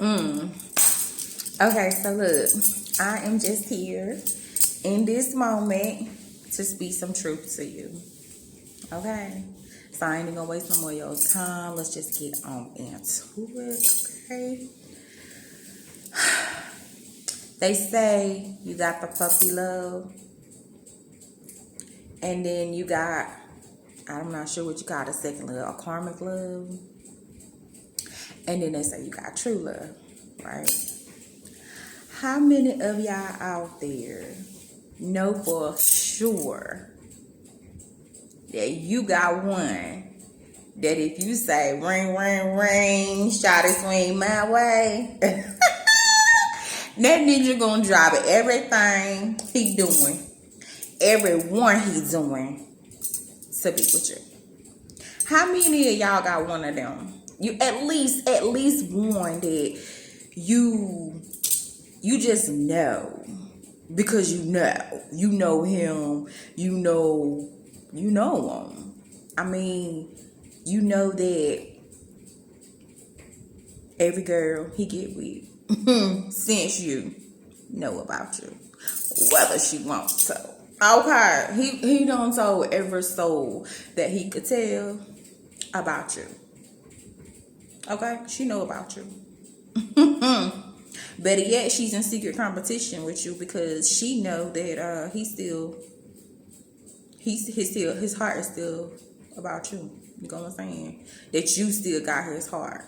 Okay, so look, I am just here in this moment to speak some truth to you. Okay, so I ain't even gonna waste no more of your time. Let's just get on into it. Okay. They say you got the puppy love, and then you got, I'm not sure what you call the second love, a karmic love, and then they say you got true love, right? How many of y'all out there know for sure that you got one that if you say ring, ring, ring, shot it swing my way, that ninja gonna drop it, everything he doing, everyone he doing to be with you? How many of y'all got one of them? You at least one that you just know, because you know him, you know him. I mean, you know that every girl he get with since you know about you, whether she wants to. Okay, he done told every soul that he could tell about you. Okay, she know about you. Better yet, she's in secret competition with you because she know that his heart is still about you. You know what I'm saying? That you still got his heart.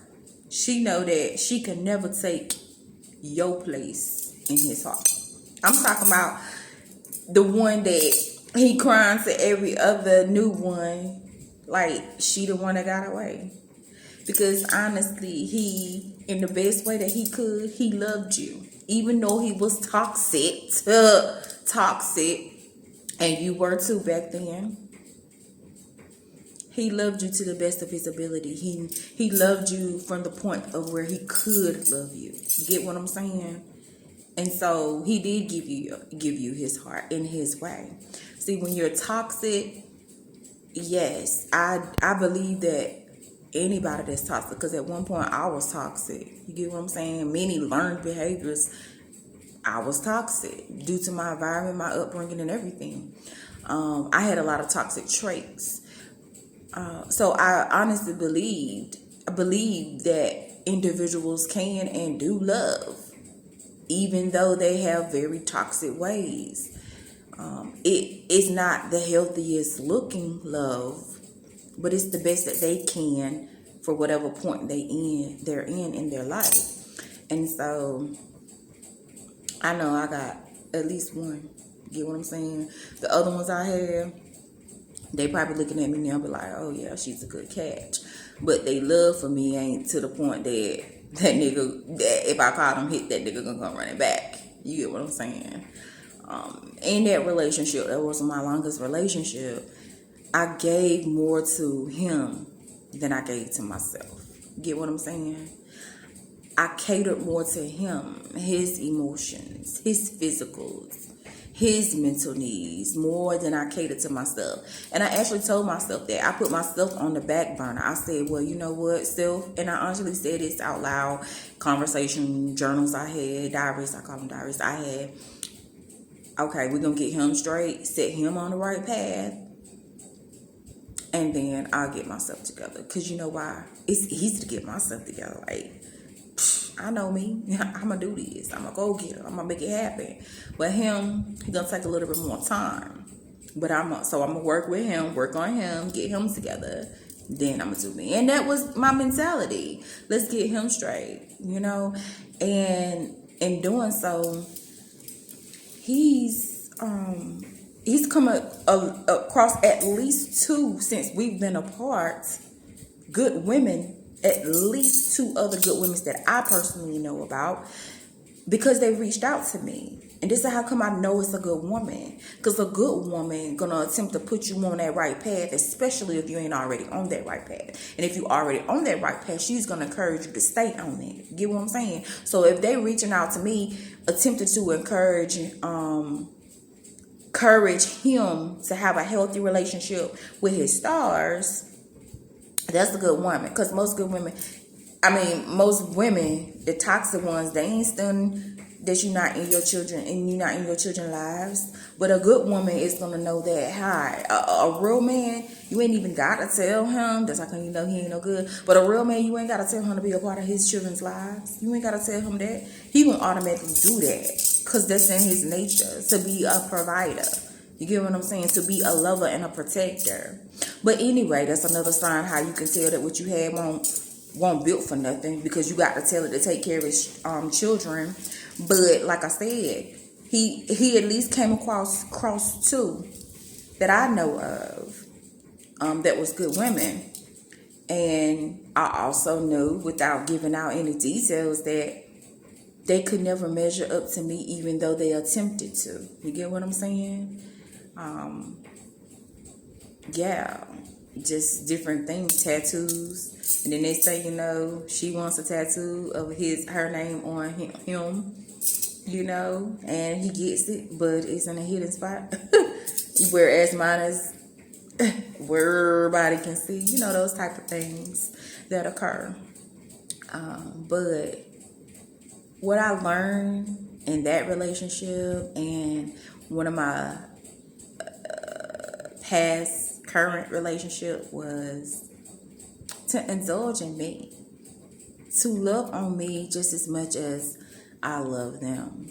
She know that she can never take your place in his heart. I'm talking about the one that he crying to every other new one, like she the one that got away. Because honestly, he, in the best way that he could, he loved you. Even though he was toxic, and you were too back then. He loved you to the best of his ability. He loved you from the point of where he could love you. You get what I'm saying? And so he did give you his heart in his way. See, when you're toxic, yes, I believe that anybody that's toxic, because at one point I was toxic. You get what I'm saying? Many learned behaviors. I was toxic due to my environment, my upbringing, and everything. I had a lot of toxic traits. So I honestly believe that individuals can and do love, even though they have very toxic ways. It is not the healthiest looking love, but it's the best that they can for whatever point they're in their life. And so I know I got at least one. Get what I'm saying? The other ones I have, they probably looking at me now, be like, "Oh yeah, she's a good catch," but they love for me ain't to the point that nigga, that if I call him hit, that nigga gonna come running back. You get what I'm saying? In that relationship, that was my longest relationship. I gave more to him than I gave to myself. Get what I'm saying? I catered more to him, his emotions, his physicals, his mental needs, more than I catered to myself. And I actually told myself that. I put myself on the back burner. I said, well, you know what, self, and I honestly said this out loud, conversation journals I had, diaries, I call them diaries I had. Okay, we're going to get him straight, set him on the right path, and then I'll get myself together. Because you know why? It's easy to get myself together. Like, I know me. I'm going to do this. I'm going to go get it. I'm going to make it happen. But him, he's going to take a little bit more time. But I'm going to work with him, work on him, get him together. Then I'm going to do me. And that was my mentality. Let's get him straight, you know. And in doing so, he's come across at least two, since we've been apart, good women, at least two other good women that I personally know about, because they reached out to me. And this is how come I know it's a good woman. Because a good woman gonna attempt to put you on that right path, especially if you ain't already on that right path. And if you already on that right path, she's gonna encourage you to stay on it. Get what I'm saying? So if they reaching out to me, attempting to encourage him to have a healthy relationship with his stars, that's a good woman. Because most good women, I mean, most women, the toxic ones, they ain't stunned that you're not in your children and you're not in your children's lives. But a good woman is gonna know that. Hi, a real man, you ain't even gotta tell him. That's how come you know he ain't no good. But a real man, you ain't gotta tell him to be a part of his children's lives. You ain't gotta tell him that. He gonna automatically do that because that's in his nature to be a provider. You get what I'm saying? To be a lover and a protector. But anyway, that's another sign how you can tell that what you had won't built for nothing, because you got to tell it to take care of his children. But like I said, he at least came across two that I know of that was good women. And I also knew, without giving out any details, that they could never measure up to me, even though they attempted to. You get what I'm saying? Yeah, just different things, tattoos, and then they say, you know, she wants a tattoo of her name on him, you know, and he gets it, but it's in a hidden spot. Whereas mine is where everybody can see, you know, those type of things that occur. But what I learned in that relationship and one of my past current relationship was to indulge in me, to love on me just as much as I love them,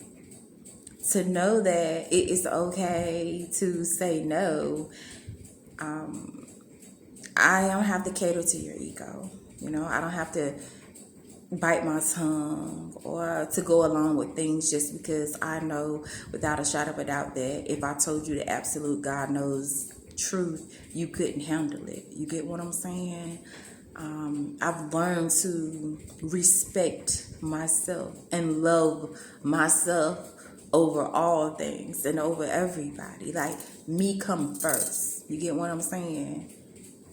to know that it is okay to say no. I don't have to cater to your ego. You know, I don't have to bite my tongue or to go along with things just because I know without a shadow of a doubt that if I told you the absolute God knows truth, you couldn't handle it. You get what I'm saying? I've learned to respect myself and love myself over all things and over everybody. Like, me come first. You get what I'm saying?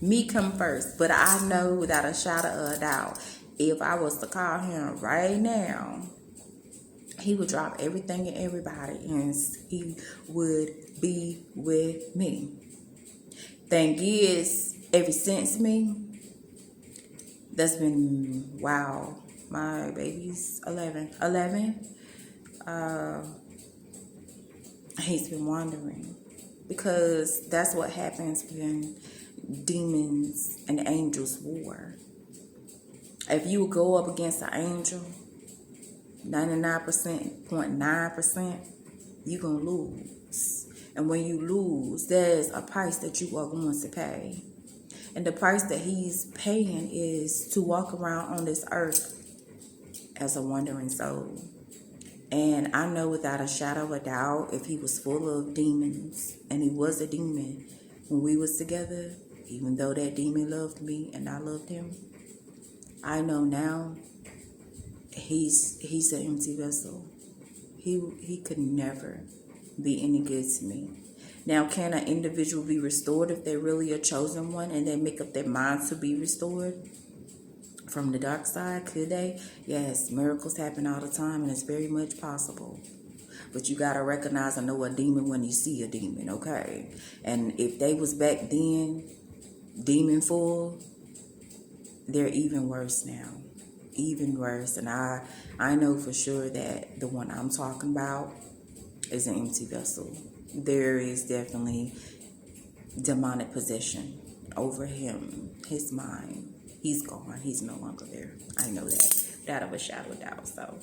Me come first. But I know without a shadow of a doubt, if I was to call him right now, he would drop everything and everybody and he would be with me. Thing is, ever since me, that's been, wow, my baby's 11. He's been wandering, because that's what happens when demons and angels war. If you go up against an angel, 99.9%, you're going to lose. And when you lose, there's a price that you are going to pay. And the price that he's paying is to walk around on this earth as a wandering soul. And I know without a shadow of a doubt, if he was full of demons, and he was a demon when we was together, even though that demon loved me and I loved him, I know now he's an empty vessel. He could never be any good to me. Now, can an individual be restored if they're really a chosen one and they make up their mind to be restored from the dark side? Could they? Yes, miracles happen all the time, and it's very much possible. But you got to recognize and know a demon when you see a demon, okay? And if they was back then demon full, they're even worse now. Even worse. And I know for sure that the one I'm talking about is an empty vessel. There is definitely demonic possession over him, his mind. He's gone. He's no longer there. I know that. Without a shadow of doubt. So